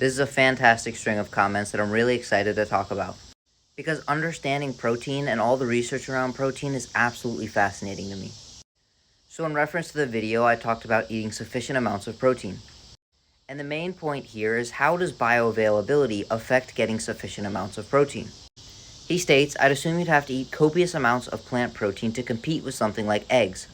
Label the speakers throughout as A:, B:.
A: This is a fantastic string of comments that I'm really excited to talk about. Because understanding protein and all the research around protein is absolutely fascinating to me. So in reference to the video, I talked about eating sufficient amounts of protein. And the main point here is, how does bioavailability affect getting sufficient amounts of protein? He states, I'd assume you'd have to eat copious amounts of plant protein to compete with something like eggs.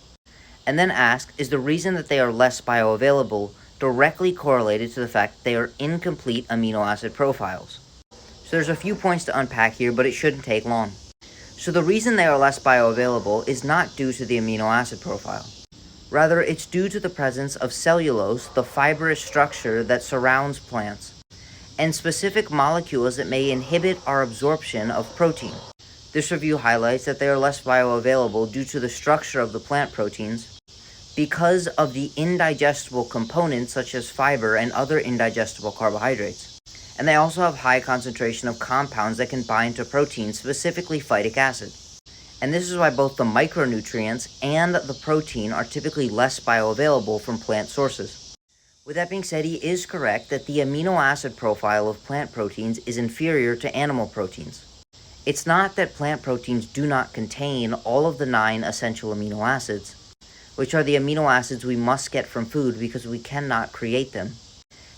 A: And then ask, is the reason that they are less bioavailable directly correlated to the fact that they are incomplete amino acid profiles? So there's a few points to unpack here, but it shouldn't take long. So the reason they are less bioavailable is not due to the amino acid profile. Rather, it's due to the presence of cellulose, the fibrous structure that surrounds plants, and specific molecules that may inhibit our absorption of protein. This review highlights that they are less bioavailable due to the structure of the plant proteins, because of the indigestible components such as fiber and other indigestible carbohydrates. And they also have high concentration of compounds that can bind to protein, specifically phytic acid. And this is why both the micronutrients and the protein are typically less bioavailable from plant sources. With that being said, he is correct that the amino acid profile of plant proteins is inferior to animal proteins. It's not that plant proteins do not contain all of the 9 essential amino acids, which are the amino acids we must get from food because we cannot create them.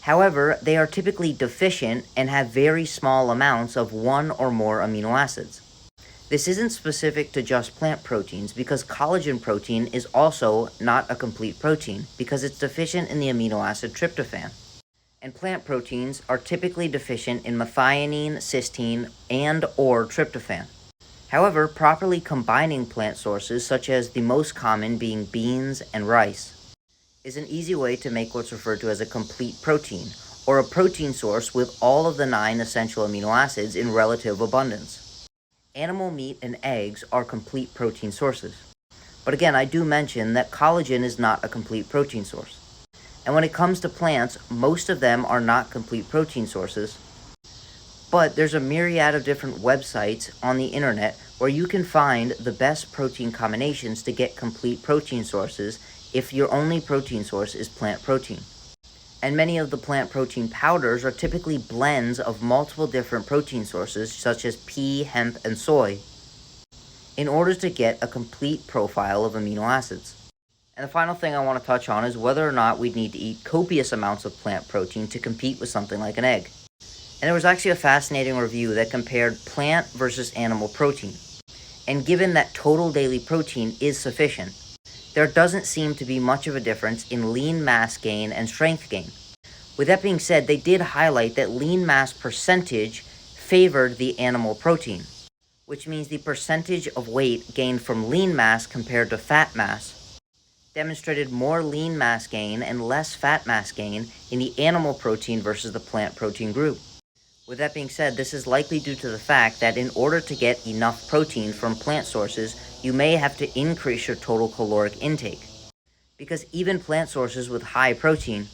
A: However, they are typically deficient and have very small amounts of one or more amino acids. This isn't specific to just plant proteins, because collagen protein is also not a complete protein because it's deficient in the amino acid tryptophan. And plant proteins are typically deficient in methionine, cysteine, and or tryptophan. However, properly combining plant sources, such as the most common being beans and rice, is an easy way to make what's referred to as a complete protein, or a protein source with all of the 9 essential amino acids in relative abundance. Animal meat and eggs are complete protein sources. But again, I do mention that collagen is not a complete protein source. And when it comes to plants, most of them are not complete protein sources. But there's a myriad of different websites on the internet where you can find the best protein combinations to get complete protein sources if your only protein source is plant protein. And many of the plant protein powders are typically blends of multiple different protein sources, such as pea, hemp, and soy, in order to get a complete profile of amino acids. And the final thing I want to touch on is whether or not we'd need to eat copious amounts of plant protein to compete with something like an egg. And there was actually a fascinating review that compared plant versus animal protein. And given that total daily protein is sufficient, there doesn't seem to be much of a difference in lean mass gain and strength gain. With that being said, they did highlight that lean mass percentage favored the animal protein, which means the percentage of weight gained from lean mass compared to fat mass demonstrated more lean mass gain and less fat mass gain in the animal protein versus the plant protein group. With that being said, this is likely due to the fact that in order to get enough protein from plant sources, you may have to increase your total caloric intake. Because even plant sources with high protein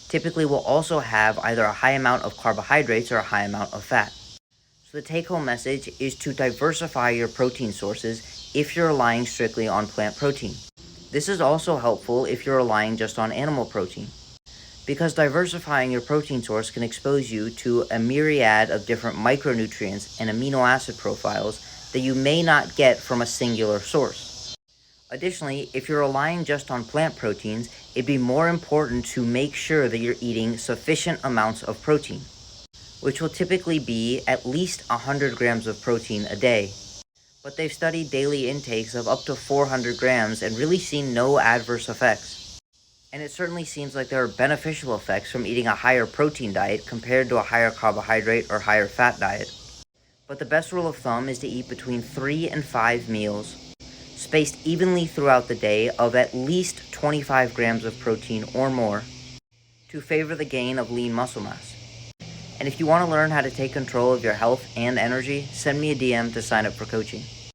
A: typically will also have either a high amount of carbohydrates or a high amount of fat. So the take-home message is to diversify your protein sources if you're relying strictly on plant protein. This is also helpful if you're relying just on animal protein, because diversifying your protein source can expose you to a myriad of different micronutrients and amino acid profiles that you may not get from a singular source. Additionally, if you're relying just on plant proteins, it'd be more important to make sure that you're eating sufficient amounts of protein, which will typically be at least 100 grams of protein a day. But they've studied daily intakes of up to 400 grams and really seen no adverse effects. And it certainly seems like there are beneficial effects from eating a higher protein diet compared to a higher carbohydrate or higher fat diet. But the best rule of thumb is to eat between 3 and 5 meals, spaced evenly throughout the day, of at least 25 grams of protein or more, to favor the gain of lean muscle mass. And if you want to learn how to take control of your health and energy, send me a DM to sign up for coaching.